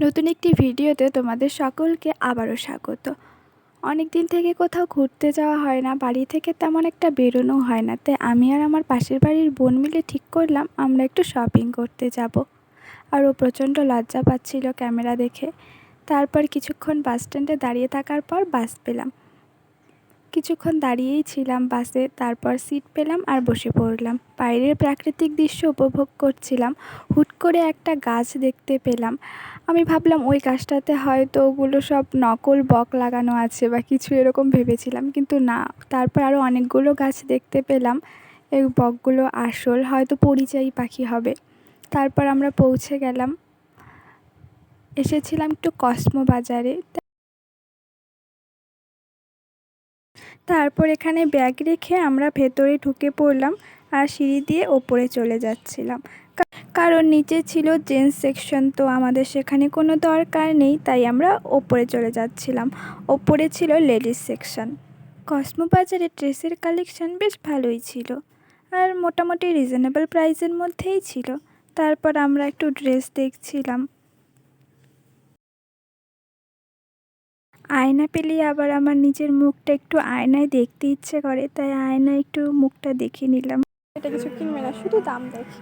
নতুন একটি ভিডিওতে তোমাদের সকলকে আবারও স্বাগত। অনেক দিন থেকে কোথাও ঘুরতে যাওয়া হয় না, বাড়ি থেকে তেমন একটা বেরোনো হয় না, তাই আমি আর আমার পাশের বাড়ির বোন মিলে ঠিক করলাম আমরা একটু শপিং করতে যাব। আর ও প্রচণ্ড লজ্জা পাচ্ছিল ক্যামেরা দেখে। তারপর কিছুক্ষণ বাস স্ট্যান্ডে দাঁড়িয়ে থাকার পর বাস পেলাম। কিছুক্ষণ দাঁড়িয়েই ছিলাম বাসে, তারপর সিট পেলাম আর বসে পড়লাম। বাইরের প্রাকৃতিক দৃশ্য উপভোগ করছিলাম। হুট করে একটা গাছ দেখতে পেলাম। আমি ভাবলাম ওই গাছটাতে হয়তো ওগুলো সব নকল বক লাগানো আছে বা কিছু এরকম ভেবেছিলাম, কিন্তু না। তারপর আরও অনেকগুলো গাছ দেখতে পেলাম। এই বকগুলো আসল, হয়তো পরিযায়ী পাখি হবে। তারপর আমরা পৌঁছে গেলাম। এসেছিলাম একটু কসমো বাজারে। তারপর এখানে ব্যাগ রেখে আমরা ভেতরে ঢুকে পড়লাম আর সিঁড়ি দিয়ে ওপরে চলে যাচ্ছিলাম, কারণ নিচে ছিল জেন্টস সেকশন, তো আমাদের সেখানে কোনো দরকার নেই, তাই আমরা ওপরে চলে যাচ্ছিলাম। ওপরে ছিল লেডিস সেকশন। কসমো বাজারে ড্রেসের কালেকশন বেশ ভালোই ছিল আর মোটামুটি রিজনেবল প্রাইসের মধ্যেই ছিল। তারপর আমরা একটু ড্রেস দেখছিলাম। আয়না পেলেই আবার আমার নিজের মুখটা একটু আয়নায় দেখতে ইচ্ছে করে, তাই আয়নায় একটু মুখটা দেখে নিলাম। এটা কিছু কিনবে না, শুধু দাম দেখি,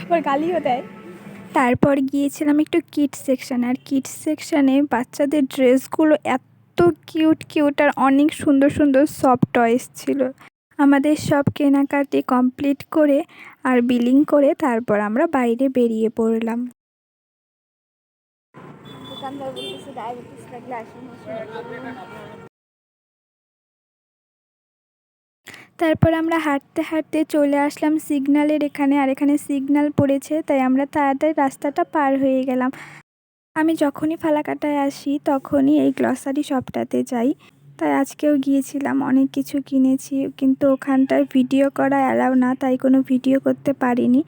আবার গালিও দেয়। তারপর গিয়েছিলাম একটু কিডস সেকশন, আর কিডস সেকশানে বাচ্চাদের ড্রেসগুলো এত কিউট কিউট আর অনেক সুন্দর সুন্দর সফট টয়েস ছিল। আমাদের সব কেনাকাটি কমপ্লিট করে আর বিলিং করে তারপর আমরা বাইরে বেরিয়ে পড়লাম। তারপর আমরা হাঁটতে হাঁটতে চলে আসলাম সিগন্যালের এখানে, আর এখানে সিগন্যাল পড়েছে, তাই আমরা তাড়াতাড়ি রাস্তাটা পার হয়ে গেলাম। আমি যখনই ফালাকাটায় আসি তখনই এই গ্লসারি শপটাতে যাই, তাই আজকেও গিয়েছিলাম। অনেক কিছু কিনেছি, কিন্তু ওখানটায় ভিডিও করা অ্যালাউ না, তাই কোনো ভিডিও করতে পারিনি।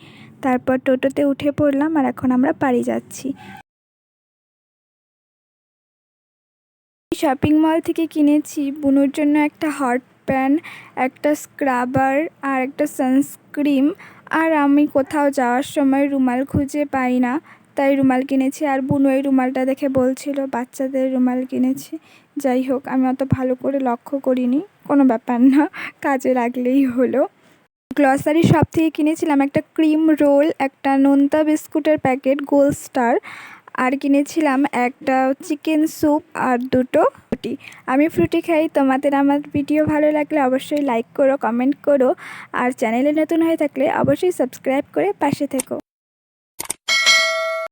তারপর টোটোতে উঠে পড়লাম আর এখন আমরা বাড়ি যাচ্ছি। শপিং মল থেকে কিনেছি বুনুর জন্য একটা হট প্যান্ট, একটা স্ক্রাবার আর একটা সানস্ক্রিম। আর আমি কোথাও যাওয়ার সময় রুমাল খুঁজে পাই না, তাই রুমাল কিনেছি। আর বুনু এই রুমালটা দেখে বলছিল বাচ্চাদের রুমাল কিনেছি। যাই হোক, আমি অত ভালো করে লক্ষ্য করিনি, কোনো ব্যাপার না, কাজে লাগলেই হলো। গ্লসারি শপ থেকে কিনেছিলাম একটা ক্রিম রোল, একটা নোনতা বিস্কুটের প্যাকেট গোল্ড স্টার, আর কিনেছিলাম একটা চিকেন স্যুপ আর দুটো ফ্রুটি। আমি ফ্রুটি খাই। তোমাদের আমার ভিডিও ভালো লাগলে অবশ্যই লাইক করো, কমেন্ট করো, আর চ্যানেলে নতুন হয়ে থাকলে অবশ্যই সাবস্ক্রাইব করে পাশে থেকো।